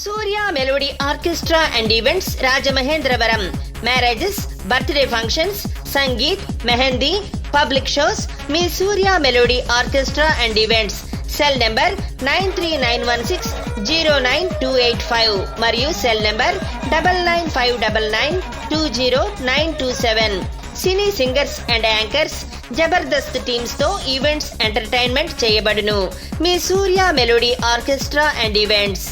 Surya melody orchestra and events Rajamahendravaram. Marriages, birthday functions, sangeet, mehndi, public shows మీ Surya melody orchestra and events. Cell number 9391609285 మరియు cell number 9959920927. Cine singers and anchors, Jabardasth teams తో events entertainment చేయబడును. మీ Surya melody orchestra and events.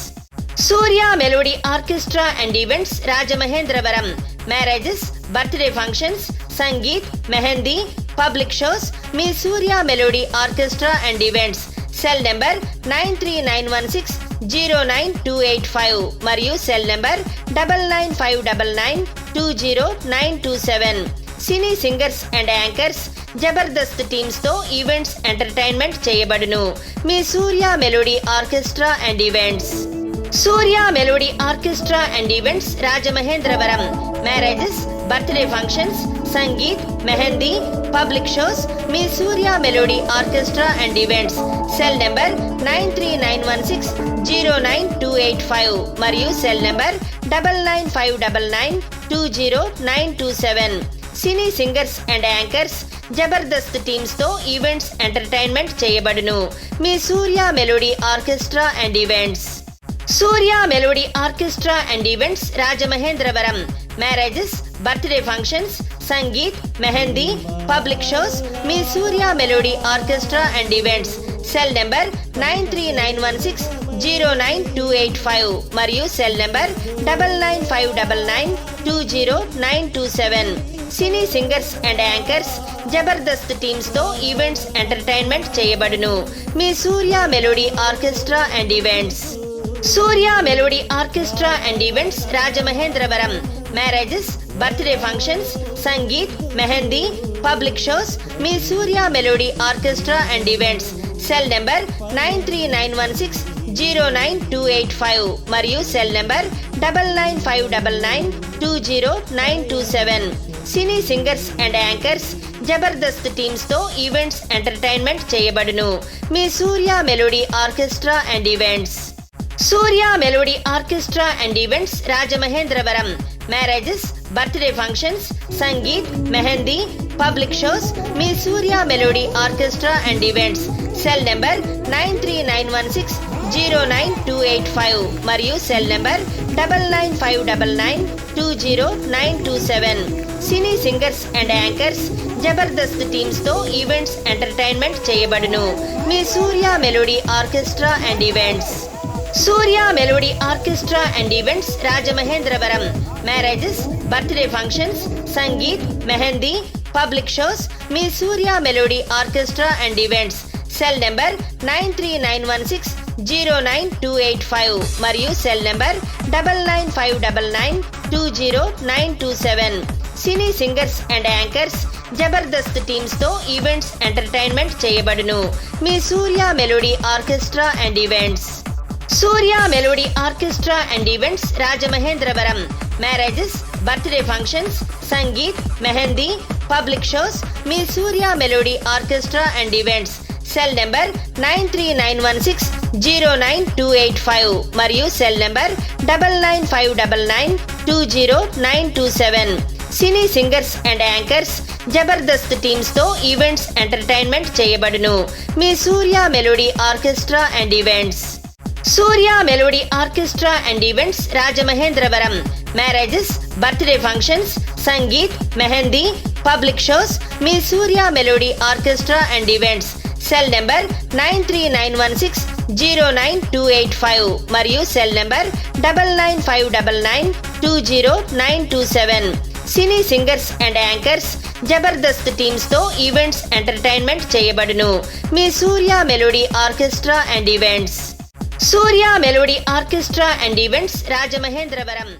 Surya melody orchestra and events Rajamahendravaram. Marriages, birthday functions, sangeet, mehndi, public shows మీ Surya melody orchestra and events. Cell number 9391609285 మరియు cell number 9959920927. Cine singers and anchors, Jabardasth teams తో events entertainment చేయబడును. మీ Surya melody orchestra and events. Surya melody orchestra and events Rajamahendravaram. Marriages, birthday functions, sangeet, mehndi, public shows మీ Surya melody orchestra and events. Cell number 9391609285 మరియు cell number 9959920927. Cine singers and anchors, Jabardasth teams తో events entertainment చేయబడును. మీ Surya melody orchestra and events. Surya melody orchestra and events Rajamahendravaram. Marriages, birthday functions, sangeet, mehndi, public shows మీ Surya melody orchestra and events. Cell number 9391609285 మరియు cell number 9959920927. Cine singers and anchors, Jabardasth teams తో events entertainment చేయబడును. మీ Surya melody orchestra and events. Surya melody orchestra and events Rajamahendravaram. Marriages, birthday functions, sangeet, mehndi, public shows మీ Surya melody orchestra and events. Cell number 9391609285 మరియు cell number 9959920927. Cine singers and anchors, Jabardasth teams తో events entertainment చేయబడును. మీ Surya melody orchestra and events. Surya melody orchestra and events Rajamahendravaram. Marriages, birthday functions, sangeet, mehndi, public shows మీ Surya melody orchestra and events. Cell number 9391609285 మరియు cell number 9959920927. Cine singers and anchors, Jabardasth teams తో events entertainment చేయబడును. మీ Surya melody orchestra and events. Surya melody orchestra and events Rajamahendravaram. Marriages, birthday functions, sangeet, mehndi, public shows మీ Surya melody orchestra and events. Cell number 9391609285 మరియు cell number 9959920927. Cine singers and anchors, Jabardasth teams తో events entertainment చేయబడును. మీ Surya melody orchestra and events. Surya melody orchestra and events Rajamahendravaram. Marriages, birthday functions, sangeet, mehndi, public shows మీ Surya melody orchestra and events. Cell number 9391609285 మరియు cell number 9959920927. Cine singers and anchors, Jabardasth teams తో events entertainment చేయబడును. మీ Surya melody orchestra and events. Surya melody orchestra and events Rajamahendravaram. Marriages, birthday functions, sangeet, mehndi, public shows మీ Surya melody orchestra and events. Cell number 9391609285 మరియు cell number 9959920927. Cine singers and anchors, Jabardasth teams తో events entertainment చేయబడును. మీ Surya melody orchestra and events. Surya melody orchestra and events Rajamahendravaram.